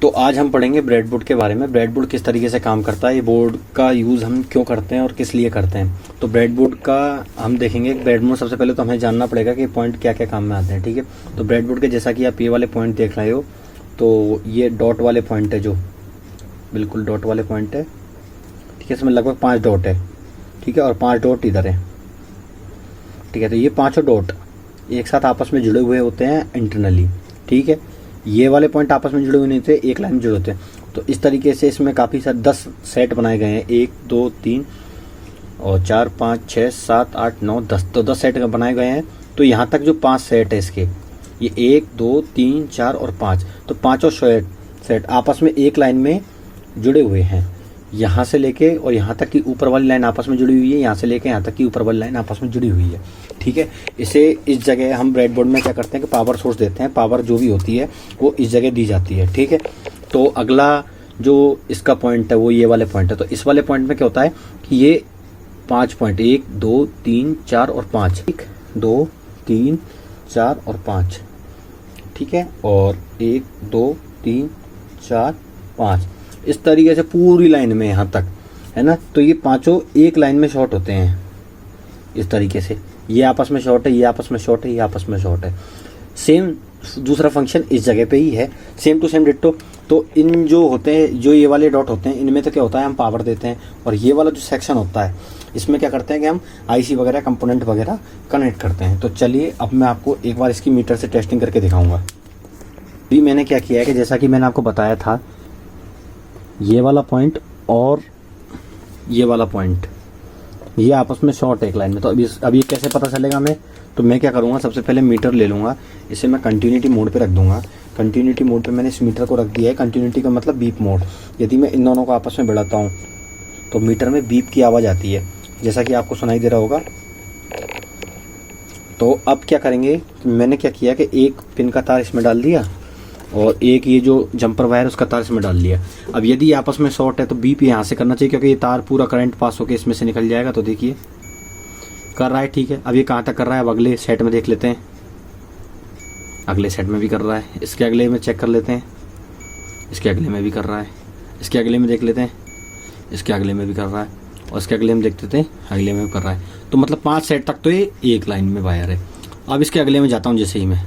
तो आज हम पढ़ेंगे ब्रेडबोर्ड के बारे में। ब्रेडबोर्ड किस तरीके से काम करता है, ये बोर्ड का यूज़ हम क्यों करते हैं और किस लिए करते हैं। तो ब्रेडबोर्ड का हम देखेंगे। ब्रेडबोर्ड सबसे पहले तो हमें जानना पड़ेगा कि पॉइंट क्या क्या काम में आते हैं, ठीक है। तो ब्रेडबोर्ड के जैसा कि आप ये वाले पॉइंट देख रहे हो, तो ये डॉट वाले पॉइंट है, जो बिल्कुल डॉट वाले पॉइंट है, ठीक है। इसमें लगभग 5 डॉट है, ठीक है, और 5 डॉट इधर है, ठीक है। तो ये 5 डॉट एक साथ आपस में जुड़े हुए होते हैं इंटरनली, ठीक है। ये वाले पॉइंट आपस में जुड़े हुए नहीं थे, एक लाइन में जुड़े होते हैं। तो इस तरीके से इसमें काफ़ी सारे 10 सेट बनाए गए हैं, 1 2 3 और 4 5 6 7 8 9 10। तो 10 सेट बनाए गए हैं। तो यहाँ तक जो 5 सेट है इसके, ये 1 2 3 4 और 5, तो पाँचों सेट आपस में एक लाइन में जुड़े हुए हैं। यहाँ से लेके और यहाँ तक की ऊपर वाली लाइन आपस में जुड़ी हुई है, यहाँ से लेके यहाँ तक की ऊपर वाली लाइन आपस में जुड़ी हुई है, ठीक है। इसे इस जगह हम ब्रेडबोर्ड में क्या करते हैं कि पावर सोर्स देते हैं। पावर जो भी होती है वो इस जगह दी जाती है, ठीक है। तो अगला जो इसका पॉइंट है वो ये वाले पॉइंट है। तो इस वाले पॉइंट में क्या होता है कि ये 5 पॉइंट 1 2 3 4 और 5, 1 2 3 4 और 5, ठीक है। और 1 2 3 4 5 इस तरीके से पूरी लाइन में यहाँ तक है ना। तो ये पांचों एक लाइन में शॉर्ट होते हैं इस तरीके से। ये आपस में शॉर्ट है, ये आपस में शॉर्ट है, ये आपस में शॉर्ट है। सेम दूसरा फंक्शन इस जगह पे ही है, सेम टू सेम डिट्टो। तो इन जो होते हैं, जो ये वाले डॉट होते हैं, इनमें तो क्या होता है हम पावर देते हैं, और ये वाला जो सेक्शन होता है इसमें क्या करते हैं कि हम आईसी वगैरह कंपोनेंट वगैरह कनेक्ट करते हैं। तो चलिए अब मैं आपको एक बार इसकी मीटर से टेस्टिंग करके दिखाऊंगा। अभी मैंने क्या किया है कि जैसा कि मैंने आपको बताया था, ये वाला पॉइंट और ये वाला पॉइंट ये आपस में शॉर्ट है एक लाइन में। तो अभी कैसे पता चलेगा हमें, तो मैं क्या करूँगा, सबसे पहले मीटर ले लूँगा, इसे मैं कंटिन्यूटी मोड पे रख दूँगा। कंटिन्यूटी मोड पे मैंने इस मीटर को रख दिया है। कंटिन्यूटी का मतलब बीप मोड। यदि मैं इन दोनों को आपस में बढ़ाता हूँ तो मीटर में बीप की आवाज़ आती है, जैसा कि आपको सुनाई दे रहा होगा। तो अब क्या करेंगे, मैंने क्या किया कि एक पिन का तार इसमें डाल दिया और एक ये जो जंपर वायर उसका तार इसमें डाल लिया। अब यदि आपस में शॉर्ट है तो बीप यहाँ से करना चाहिए, क्योंकि ये तार पूरा करंट पास होकर इसमें से निकल जाएगा। तो देखिए कर रहा है, ठीक है। अब ये कहाँ तक कर रहा है, अब अगले सेट में देख लेते हैं। अगले सेट में भी कर रहा है, इसके अगले में चेक कर लेते हैं, इसके अगले में भी कर रहा है, इसके अगले में देख लेते हैं, इसके अगले में भी कर रहा है, और इसके अगले में देख लेते हैं, अगले में भी कर रहा है। तो मतलब 5 सेट तक तो ये एक लाइन में वायर है। अब इसके अगले में जाता हूँ जैसे ही मैं,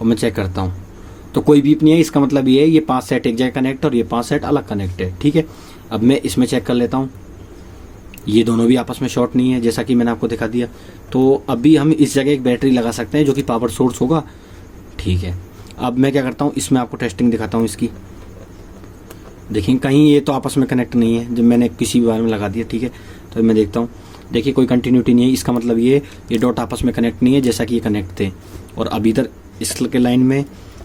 और मैं चेक करता हूँ तो कोई बीप नहीं है। इसका मतलब ये है ये 5 सेट एक जगह कनेक्ट और ये 5 सेट अलग कनेक्ट है, ठीक है। अब मैं इसमें चेक कर लेता हूँ, ये दोनों भी आपस में शॉर्ट नहीं है, जैसा कि मैंने आपको दिखा दिया। तो अभी हम इस जगह एक बैटरी लगा सकते हैं जो कि पावर सोर्स होगा, ठीक है। अब मैं क्या करता हूँ, इसमें आपको टेस्टिंग दिखाता हूँ इसकी। देखिए कहीं ये तो आपस में कनेक्ट नहीं है, जब मैंने किसी भी बार में लगा दिया, ठीक है। तो मैं देखता हूँ, देखिए कोई कंटिन्यूटी नहीं है। इसका मतलब ये डॉट आपस में कनेक्ट नहीं है, जैसा कि ये कनेक्ट थे। और अब इधर इसके लाइन में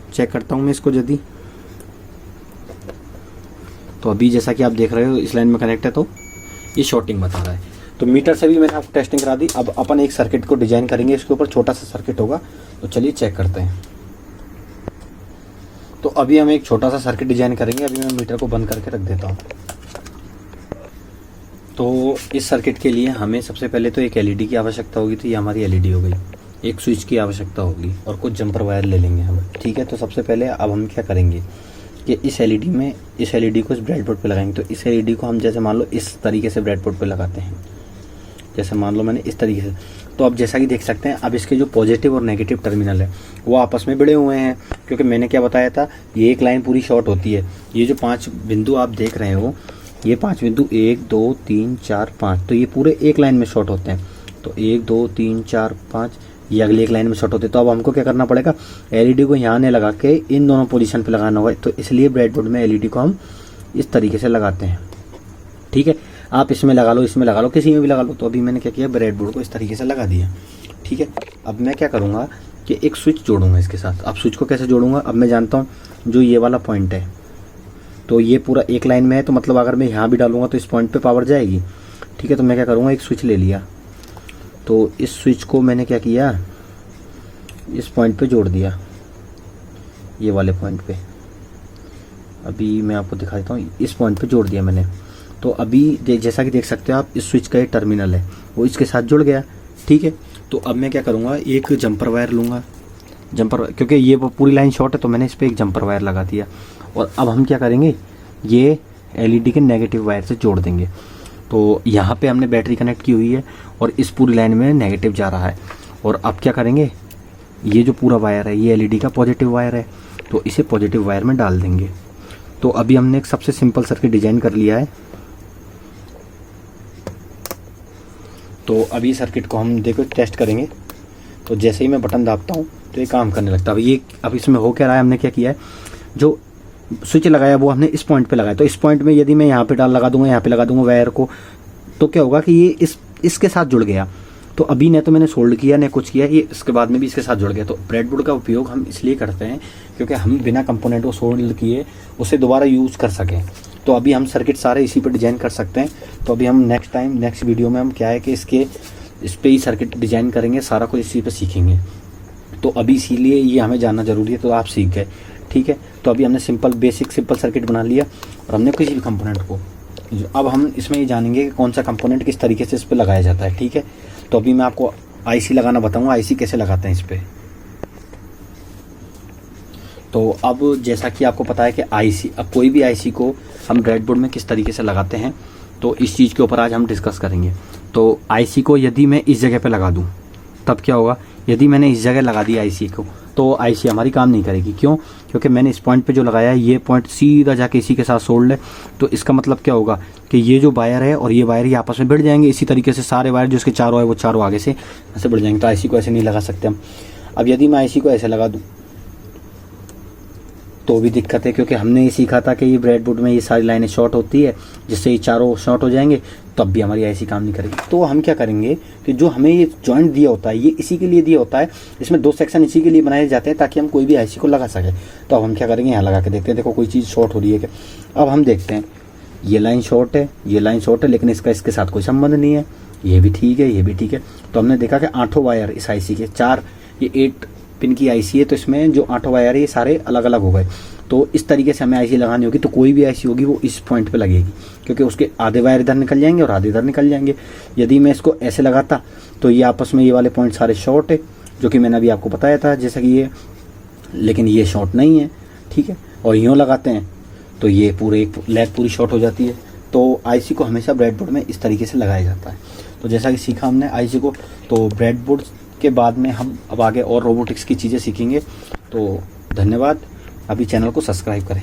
चेक करता हूँ मैं इसको, यदि तो अभी जैसा कि आप देख रहे हो इस लाइन में कनेक्ट है, तो ये शॉर्टिंग बता रहा है। तो मीटर से भी मैंने आपको टेस्टिंग करा दी। अब अपन एक सर्किट को डिजाइन करेंगे, इसके ऊपर छोटा सा सर्किट होगा। तो चलिए चेक करते हैं। तो अभी हम एक छोटा सा सर्किट डिजाइन करेंगे। अभी मैं मीटर को बंद करके रख देता हूँ। तो इस सर्किट के लिए हमें सबसे पहले तो एक एलईडी की आवश्यकता होगी। तो ये हमारी एलईडी हो गई। एक स्विच की आवश्यकता होगी और कुछ जंपर वायर ले लेंगे हम, ठीक है। तो सबसे पहले अब हम क्या करेंगे कि इस एलईडी को इस ब्रेडबोर्ड पे लगाएंगे। तो इस एलईडी को हम जैसे मान लो इस तरीके से ब्रेडबोर्ड पे लगाते हैं, जैसे मान लो मैंने इस तरीके से। तो अब जैसा कि देख सकते हैं, अब इसके जो पॉजिटिव और नेगेटिव टर्मिनल है वो आपस में भिड़े हुए हैं, क्योंकि मैंने क्या बताया था, ये एक लाइन पूरी शॉर्ट होती है। ये जो 5 बिंदु आप देख रहे हो, ये 5 बिंदु 1 2 3 4 5, तो ये पूरे एक लाइन में शॉर्ट होते हैं। तो 1 2 3 4 5 ये अगली एक लाइन में शॉर्ट होते हैं। तो अब हमको क्या करना पड़ेगा, एलईडी को यहाँ ने लगा के इन दोनों पोजीशन पे लगाना होगा। तो इसलिए ब्रेडबोर्ड में एलईडी को हम इस तरीके से लगाते हैं, ठीक है। आप इसमें लगा लो, इसमें लगा लो, किसी में भी लगा लो। तो अभी मैंने क्या किया, ब्रेडबोर्ड को इस तरीके से लगा दिया, ठीक है। अब मैं क्या करूँगा कि एक स्विच जोड़ूंगा इसके साथ। अब स्विच को कैसे जोड़ूंगा, अब मैं जानता हूँ जो ये वाला पॉइंट है, तो ये पूरा एक लाइन में है। तो मतलब अगर मैं यहाँ भी डालूंगा तो इस पॉइंट पे पावर जाएगी, ठीक है। तो मैं क्या करूँगा, एक स्विच ले लिया। तो इस स्विच को मैंने क्या किया, इस पॉइंट पे जोड़ दिया, ये वाले पॉइंट पे। अभी मैं आपको दिखा देता हूँ, इस पॉइंट पे जोड़ दिया मैंने। तो अभी जैसा कि देख सकते हो आप, इस स्विच का ये टर्मिनल है वो इसके साथ जुड़ गया, ठीक है। तो अब मैं क्या करूँगा, एक जंपर वायर लूँगा, जंपर, क्योंकि ये पूरी लाइन शॉर्ट है तो मैंने इस पर एक जंपर वायर लगा दिया। और अब हम क्या करेंगे, ये LED के नेगेटिव वायर से जोड़ देंगे। तो यहाँ पे हमने बैटरी कनेक्ट की हुई है और इस पूरी लाइन में नेगेटिव जा रहा है। और अब क्या करेंगे, ये जो पूरा वायर है ये LED का पॉजिटिव वायर है, तो इसे पॉजिटिव वायर में डाल देंगे। तो अभी हमने एक सबसे सिंपल सर्किट डिजाइन कर लिया है। तो अभी सर्किट को हम देखो टेस्ट करेंगे। तो जैसे ही मैं बटन दाबता हूँ तो ये काम करने लगता है। अब इसमें हो क्या रहा है, हमने क्या किया है, जो स्विच लगाया वो हमने इस पॉइंट पे लगाया। तो इस पॉइंट में यदि मैं यहाँ पे लगा दूंगा, यहाँ पे लगा दूंगा वायर को, तो क्या होगा कि ये इसके साथ जुड़ गया। तो अभी न तो मैंने सोल्ड किया न कुछ किया, ये इसके बाद में भी इसके साथ जुड़ गया। तो ब्रेडबोर्ड का उपयोग हम इसलिए करते हैं क्योंकि हम बिना कंपोनेंट को सोल्ड किए उसे दोबारा यूज़ कर सकें। तो अभी हम सर्किट सारे इसी पर डिजाइन कर सकते हैं। तो अभी हम नेक्स्ट वीडियो में हम क्या है कि इस पर ही सर्किट डिजाइन करेंगे, सारा कुछ इसी पर सीखेंगे। तो अभी इसीलिए ये हमें जानना जरूरी है, तो आप सीख गए, ठीक है। तो अभी हमने बेसिक सिंपल सर्किट बना लिया और हमने किसी भी कंपोनेंट को, अब हम इसमें ये जानेंगे कि कौन सा कंपोनेंट किस तरीके से इस पर लगाया जाता है, ठीक है। तो अभी मैं आपको IC लगाना बताऊंगा, IC कैसे लगाते हैं इस पर। तो अब जैसा कि आपको पता है कि IC, अब कोई भी IC को हम ब्रेडबोर्ड में किस तरीके से लगाते हैं, तो इस चीज़ के ऊपर आज हम डिस्कस करेंगे। तो IC को यदि मैं इस जगह पे लगा दूं तब क्या होगा, यदि मैंने इस जगह लगा दी IC को तो IC हमारी काम नहीं करेगी। क्यों? क्योंकि मैंने इस पॉइंट पे जो लगाया है ये पॉइंट सीधा जाके इसी के साथ सोल्ड है। तो इसका मतलब क्या होगा कि ये जो वायर है और ये वायर ही आपस में भिड़ जाएंगे। इसी तरीके से सारे वायर जो इसके चारों है वो चारों आगे से ऐसे भिड़ जाएंगे। तो IC को ऐसे नहीं लगा सकते हम। अब यदि मैं IC को ऐसे लगा दूँ तो भी दिक्कत है, क्योंकि हमने ये सीखा था कि ये ब्रेडबोर्ड में ये सारी लाइनें शॉर्ट होती है, जिससे ये चारों शॉर्ट हो जाएंगे, तब भी हमारी IC काम नहीं करेगी। तो हम क्या करेंगे कि जो हमें ये जॉइंट दिया होता है ये इसी के लिए दिया होता है, इसमें 2 सेक्शन इसी के लिए बनाए जाते हैं ताकि हम कोई भी IC को लगा सके। तो अब हम क्या करेंगे, यहाँ लगा के देखते हैं, देखो कोई चीज़ शॉर्ट हो रही है क्या। अब हम देखते हैं ये लाइन शॉर्ट है, ये लाइन शॉर्ट है, लेकिन इसके साथ कोई संबंध नहीं है। ये भी ठीक है, ये भी ठीक है। तो हमने देखा कि 8 वायर इस IC के, 4 ये 8 पिन की IC है, तो इसमें जो 8 वायर है ये सारे अलग अलग हो गए। तो इस तरीके से हमें IC लगानी होगी। तो कोई भी IC होगी वो इस पॉइंट पे लगेगी, क्योंकि उसके आधे वायर इधर निकल जाएंगे और आधे इधर निकल जाएंगे। यदि मैं इसको ऐसे लगाता तो ये आपस में ये वाले पॉइंट सारे शॉर्ट है, जो कि मैंने अभी आपको बताया था जैसा कि ये, लेकिन ये शॉर्ट नहीं है, ठीक है। और यूँ लगाते हैं तो ये पूरे एक लेग पूरी शॉर्ट हो जाती है। तो IC को हमेशा ब्रेडबोर्ड में इस तरीके से लगाया जाता है। तो जैसा कि सीखा हमने IC को, तो ब्रेडबोर्ड के बाद में हम अब आगे और रोबोटिक्स की चीज़ें सीखेंगे। तो धन्यवाद। अभी चैनल को सब्सक्राइब करें।